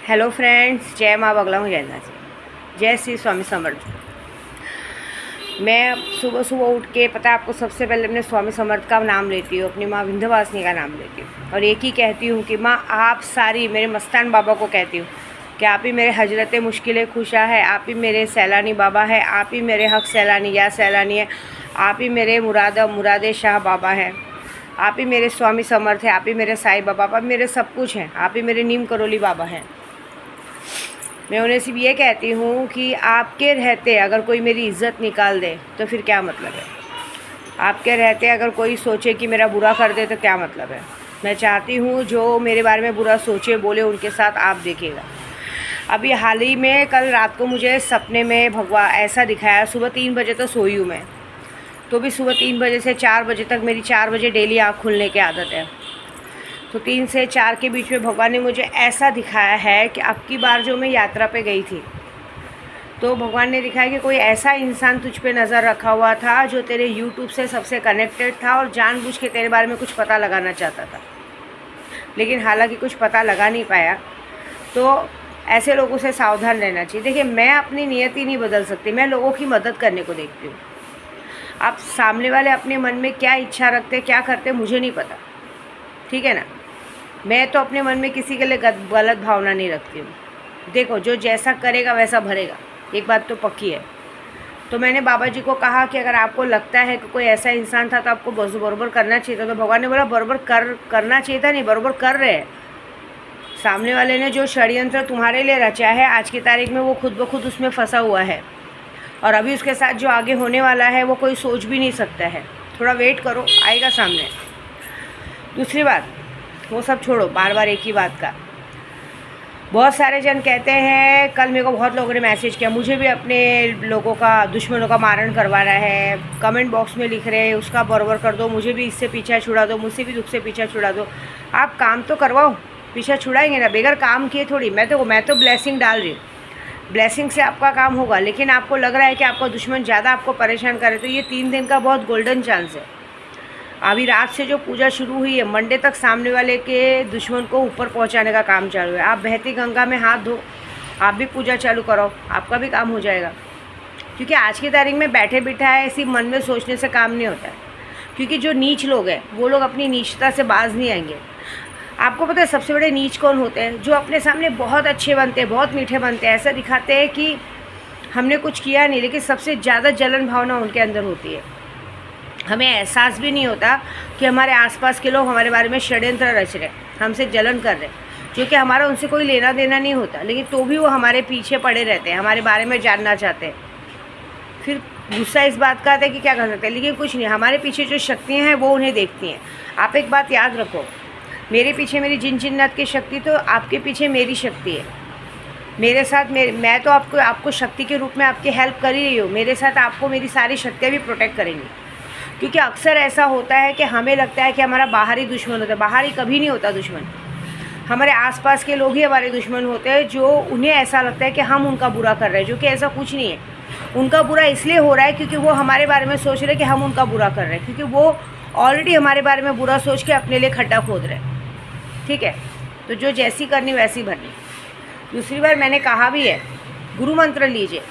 Hello friends, जय माँ बगला हूँ जय नाथ जी, जय श्री स्वामी समर्थ। मैं सुबह सुबह उठ के पता है आपको, सबसे पहले अपने स्वामी समर्थ का नाम लेती हूँ, अपनी माँ विंध्यवासिनी का नाम लेती हूँ और एक ही कहती हूँ कि माँ आप सारी मेरे मस्तान बाबा को कहती हूँ कि आप ही मेरे हजरत मुश्किल खुशा है, आप ही मेरे सैलानी बाबा है, आप ही मेरे हक सैलानी या सैलानी है, आप ही मेरे मुरादे शाह बाबा है, आप ही मेरे स्वामी समर्थ है, आप ही मेरे साईं बाबा, आप मेरे सब कुछ हैं, आप ही मेरे नीम करोली बाबा हैं। मैं उन्हें सिर्फ ये कहती हूँ कि आपके रहते अगर कोई मेरी इज़्ज़त निकाल दे तो फिर क्या मतलब है। आपके रहते अगर कोई सोचे कि मेरा बुरा कर दे तो क्या मतलब है। मैं चाहती हूँ जो मेरे बारे में बुरा सोचे बोले उनके साथ आप देखिएगा। अभी हाल ही में कल रात को मुझे सपने में भगवान ऐसा दिखाया, सुबह 3 बजे तो सोई हूँ मैं, तो भी सुबह 3 बजे से 4 बजे तक मेरी 4 बजे डेली आँख खुलने की आदत है। तो 3 से 4 के बीच में भगवान ने मुझे ऐसा दिखाया है कि अब की बार जो मैं यात्रा पे गई थी तो भगवान ने दिखाया कि कोई ऐसा इंसान तुझ पे नज़र रखा हुआ था जो तेरे यूट्यूब से सबसे कनेक्टेड था और जानबूझ के तेरे बारे में कुछ पता लगाना चाहता था, लेकिन हालांकि कुछ पता लगा नहीं पाया। तो ऐसे लोगों से सावधान रहना चाहिए। देखिए, मैं अपनी नियति नहीं बदल सकती, मैं लोगों की मदद करने को देखती हूँ। आप सामने वाले अपने मन में क्या इच्छा रखते क्या करते मुझे नहीं पता, ठीक है ना। मैं तो अपने मन में किसी के लिए गलत भावना नहीं रखती हूँ। देखो, जो जैसा करेगा वैसा भरेगा, एक बात तो पक्की है। तो मैंने बाबा जी को कहा कि अगर आपको लगता है कि कोई ऐसा इंसान था तो आपको बराबर करना चाहिए था। तो भगवान ने बोला बराबर करना चाहिए था नहीं, बराबर कर रहे हैं। सामने वाले ने जो षड्यंत्र तुम्हारे लिए रचा है आज की तारीख में वो खुद ब खुद उसमें फंसा हुआ है, और अभी उसके साथ जो आगे होने वाला है वो कोई सोच भी नहीं सकता है। थोड़ा वेट करो, आएगा सामने। दूसरी बात, वो सब छोड़ो, बार बार एक ही बात का। बहुत सारे जन कहते हैं, कल मेरे को बहुत लोगों ने मैसेज किया, मुझे भी अपने लोगों का, दुश्मनों का मारण करवाना है, कमेंट बॉक्स में लिख रहे हैं उसका बराबर कर दो, मुझे भी इससे पीछा छुड़ा दो, मुझसे भी दुख से पीछा छुड़ा दो। आप काम तो करवाओ, पीछा छुड़ाएंगे ना, बगैर काम किए थोड़ी। मैं तो ब्लेसिंग डाल रही हूँ, ब्लेसिंग से आपका काम होगा। लेकिन आपको लग रहा है कि आपका दुश्मन ज़्यादा आपको परेशान करे तो ये 3 दिन का बहुत गोल्डन चांस है। अभी रात से जो पूजा शुरू हुई है, मंडे तक सामने वाले के दुश्मन को ऊपर पहुंचाने का काम चालू है। आप बहती गंगा में हाथ धो, आप भी पूजा चालू करो, आपका भी काम हो जाएगा। क्योंकि आज की तारीख में बैठे बिठाए ऐसी मन में सोचने से काम नहीं होता है। क्योंकि जो नीच लोग हैं वो लोग अपनी नीचता से बाज नहीं आएंगे। आपको पता है सबसे बड़े नीच कौन होते हैं? जो अपने सामने बहुत अच्छे बनते हैं, बहुत मीठे बनते हैं, ऐसा दिखाते हैं कि हमने कुछ किया नहीं, लेकिन सबसे ज़्यादा जलन भावना उनके अंदर होती है। हमें एहसास भी नहीं होता कि हमारे आसपास के लोग हमारे बारे में षड्यंत्र रच रहे, हमसे जलन कर रहे, क्योंकि हमारा उनसे कोई लेना देना नहीं होता, लेकिन तो भी वो हमारे पीछे पड़े रहते हैं, हमारे बारे में जानना चाहते हैं। फिर गुस्सा इस बात का आता है कि क्या कर सकते हैं, लेकिन कुछ नहीं, हमारे पीछे जो शक्तियाँ हैं वो उन्हें देखती हैं। आप एक बात याद रखो, मेरे पीछे मेरी जिन जिन्नात की शक्ति, तो आपके पीछे मेरी शक्ति है। मेरे साथ मैं तो आपको शक्ति के रूप में आपकी हेल्प कर ही रही हूँ, मेरे साथ आपको मेरी सारी शक्तियाँ भी प्रोटेक्ट करेंगी। क्योंकि अक्सर ऐसा होता है कि हमें लगता है कि हमारा बाहरी दुश्मन होता है, बाहरी कभी नहीं होता दुश्मन। हमारे आसपास के लोग ही हमारे दुश्मन होते हैं, जो उन्हें ऐसा लगता है कि हम उनका बुरा कर रहे हैं, जो कि ऐसा कुछ नहीं है। उनका बुरा इसलिए हो रहा है क्योंकि वो हमारे बारे में सोच रहे हैं कि हम उनका बुरा कर रहे हैं, क्योंकि वो ऑलरेडी हमारे बारे में बुरा सोच के अपने लिए खड्डा खोद रहे हैं, ठीक है। तो जो जैसी करनी वैसी भरनी। दूसरी बार मैंने कहा भी है, गुरु मंत्र लीजिए,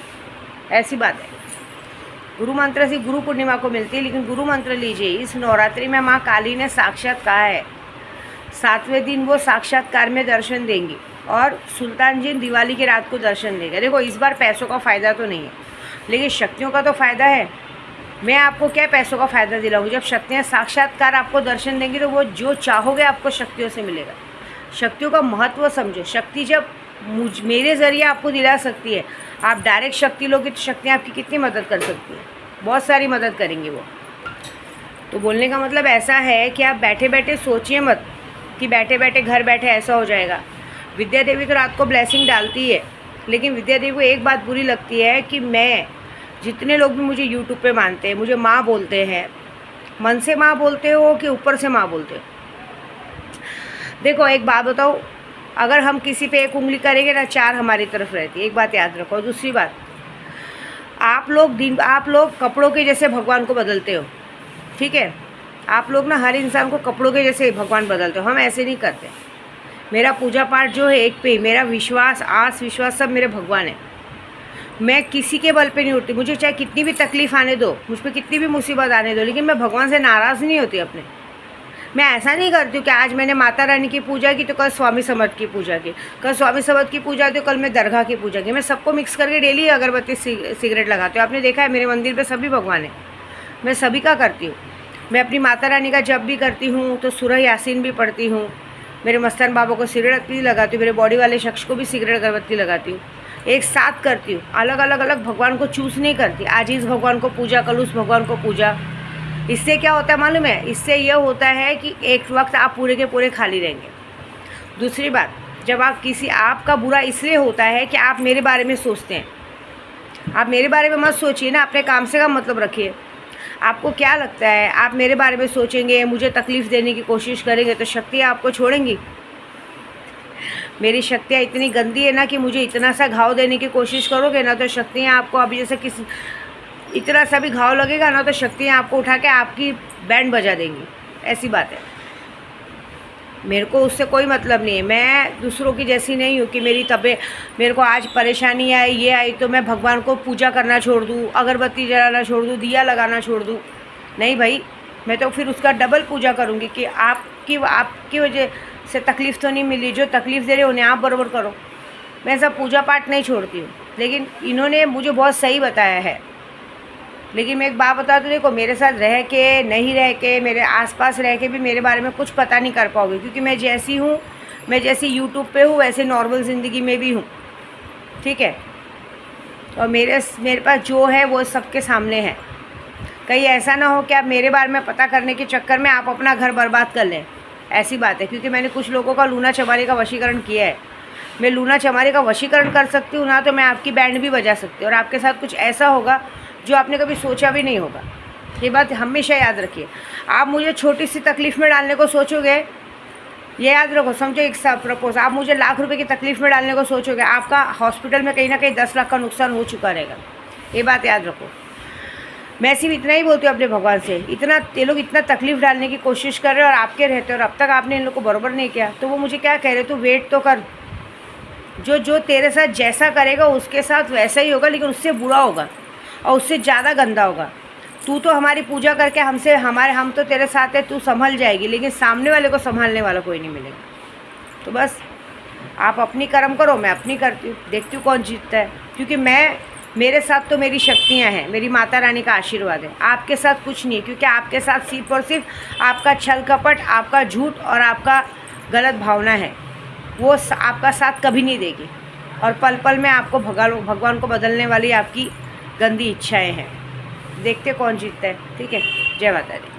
ऐसी बात है। गुरु मंत्र सिर्फ गुरु पूर्णिमा को मिलती है, लेकिन गुरु मंत्र लीजिए। इस नवरात्रि में माँ काली ने साक्षात कहा है, 7वें दिन वो साक्षात्कार में दर्शन देंगी और सुल्तान जी दिवाली की रात को दर्शन देंगे। देखो, इस बार पैसों का फ़ायदा तो नहीं है, लेकिन शक्तियों का तो फ़ायदा है। मैं आपको क्या पैसों का फ़ायदा दिलाऊँ? जब शक्तियाँ साक्षात्कार आपको दर्शन देंगी तो वो जो चाहोगे आपको शक्तियों से मिलेगा। शक्तियों का महत्व समझो। शक्ति जब मेरे ज़रिए आपको दिला सकती है, आप डायरेक्ट शक्ति लोगे तो शक्तियाँ आपकी कितनी मदद कर सकती है? बहुत सारी मदद करेंगी वो। तो बोलने का मतलब ऐसा है कि आप बैठे बैठे सोचिए मत कि बैठे बैठे घर बैठे ऐसा हो जाएगा। विद्या देवी तो रात को ब्लेसिंग डालती है, लेकिन विद्या देवी को एक बात बुरी लगती है कि मैं, जितने लोग भी मुझे यूट्यूब पे मानते हैं, मुझे माँ बोलते हैं, मन से माँ बोलते हो कि ऊपर से माँ बोलते हो? देखो, एक बात बताओ, अगर हम किसी पे एक उंगली करेंगे ना, 4 हमारी तरफ रहती है, एक बात याद रखो। दूसरी बात, आप लोग कपड़ों के जैसे भगवान को बदलते हो, ठीक है। आप लोग ना हर इंसान को कपड़ों के जैसे भगवान बदलते हो, हम ऐसे नहीं करते। मेरा पूजा पाठ जो है एक पे ही, मेरा विश्वास, आस विश्वास सब मेरे भगवान है। मैं किसी के बल पे नहीं उठती, मुझे चाहे कितनी भी तकलीफ़ आने दो, मुझ पर कितनी भी मुसीबत आने दो, लेकिन मैं भगवान से नाराज़ नहीं होती अपने। मैं ऐसा नहीं करती हूँ कि आज मैंने माता रानी की पूजा की तो कल स्वामी समर्थ की पूजा की, कल स्वामी समर्थ की पूजा तो कल मैं दरगाह की पूजा की। मैं सबको मिक्स करके डेली अगरबत्ती सिगरेट लगाती हूँ। आपने देखा है मेरे मंदिर पे सभी भगवान है, मैं सभी का करती हूँ। मैं अपनी माता रानी का जब भी करती हूँ तो सूरह यासीन भी पढ़ती हूँ। मेरे मस्तान बाबा को सिगरेट भी लगाती हूँ, मेरे बॉडी वाले शख्स को भी सिगरेट अगरबत्ती लगाती हूँ। एक साथ करती हूँ, अलग अलग भगवान को चूज़ नहीं करती। आज इस भगवान को पूजा, कल उस भगवान को पूजा। इससे क्या होता है मालूम है? इससे यह होता है कि एक वक्त आप पूरे के पूरे खाली रहेंगे। दूसरी बात, जब आप किसी, आपका बुरा इसलिए होता है कि आप मेरे बारे में सोचते हैं। आप मेरे बारे में मत सोचिए ना, अपने काम से का मतलब रखिए। आपको क्या लगता है आप मेरे बारे में सोचेंगे, मुझे तकलीफ़ देने की कोशिश करेंगे तो शक्तियाँ आपको छोड़ेंगी? मेरी शक्तियाँ इतनी गंदी है ना कि मुझे इतना सा घाव देने की कोशिश करोगे ना तो शक्तियाँ आपको, अभी जैसे किसी इतना सा भी घाव लगेगा ना तो शक्तियाँ आपको उठा के आपकी बैंड बजा देंगी। ऐसी बात है। मेरे को उससे कोई मतलब नहीं है। मैं दूसरों की जैसी नहीं हूँ कि मेरी तबीयत, मेरे को आज परेशानी आई, ये आई तो मैं भगवान को पूजा करना छोड़ दूँ, अगरबत्ती जलाना छोड़ दूँ, दिया लगाना छोड़ दूँ। नहीं भाई, मैं तो फिर उसका डबल पूजा करूँगी कि आपकी वजह से तकलीफ़ तो नहीं मिली, जो तकलीफ़ दे रहे उन्हें आप बराबर करो। मैं ऐसा पूजा पाठ नहीं छोड़ती हूँ, लेकिन इन्होंने मुझे बहुत सही बताया है। लेकिन मैं एक बात बता दूँ, देखो मेरे साथ रह के, नहीं रह के, मेरे आसपास रह के भी मेरे बारे में कुछ पता नहीं कर पाओगे, क्योंकि मैं जैसी हूँ, मैं जैसी यूट्यूब पे हूँ वैसे नॉर्मल ज़िंदगी में भी हूँ। ठीक है? और मेरे पास जो है वो सबके सामने है। कहीं ऐसा ना हो कि आप मेरे बारे में पता करने के चक्कर में आप अपना घर बर्बाद कर लें। ऐसी बात है, क्योंकि मैंने कुछ लोगों का लूना चमारी का वशीकरण किया है। मैं लूना चमारी का वशीकरण कर सकती हूँ ना, तो मैं आपकी बैंड भी बजा सकती हूँ और आपके साथ कुछ ऐसा होगा जो आपने कभी सोचा भी नहीं होगा। ये बात हमेशा याद रखिए। आप मुझे छोटी सी तकलीफ़ में डालने को सोचोगे, ये याद रखो, समझो एक सपोज आप मुझे लाख रुपए की तकलीफ़ में डालने को सोचोगे, आपका हॉस्पिटल में कहीं ना कहीं 10 लाख का नुकसान हो चुका रहेगा। ये बात याद रखो। मैं सिर्फ इतना ही बोलती हूँ अपने भगवान से, इतना ये लोग इतना तकलीफ़ डालने की कोशिश कर रहे हैं और आपके रहते और अब तक आपने इन लोग को बराबर नहीं किया, तो वो मुझे क्या कह रहे, तू वेट तो कर, जो तेरे साथ जैसा करेगा उसके साथ वैसा ही होगा, लेकिन उससे बुरा होगा और उससे ज़्यादा गंदा होगा। तू तो हमारी पूजा करके हम तो तेरे साथ है, तू संभल जाएगी, लेकिन सामने वाले को संभालने वाला कोई नहीं मिलेगा। तो बस आप अपनी कर्म करो, मैं अपनी करती हूँ, देखती हूँ कौन जीतता है। क्योंकि मेरे साथ तो मेरी शक्तियाँ हैं, मेरी माता रानी का आशीर्वाद है। आपके साथ कुछ नहीं है, क्योंकि आपके साथ सिर्फ और सिर्फ आपका छल कपट, आपका झूठ और आपका गलत भावना है। वो आपका साथ कभी नहीं देगी और पल पल में आपको भगवान को बदलने वाली आपकी गंदी इच्छाएं हैं। देखते कौन जीतता है। ठीक है? जय माता दी।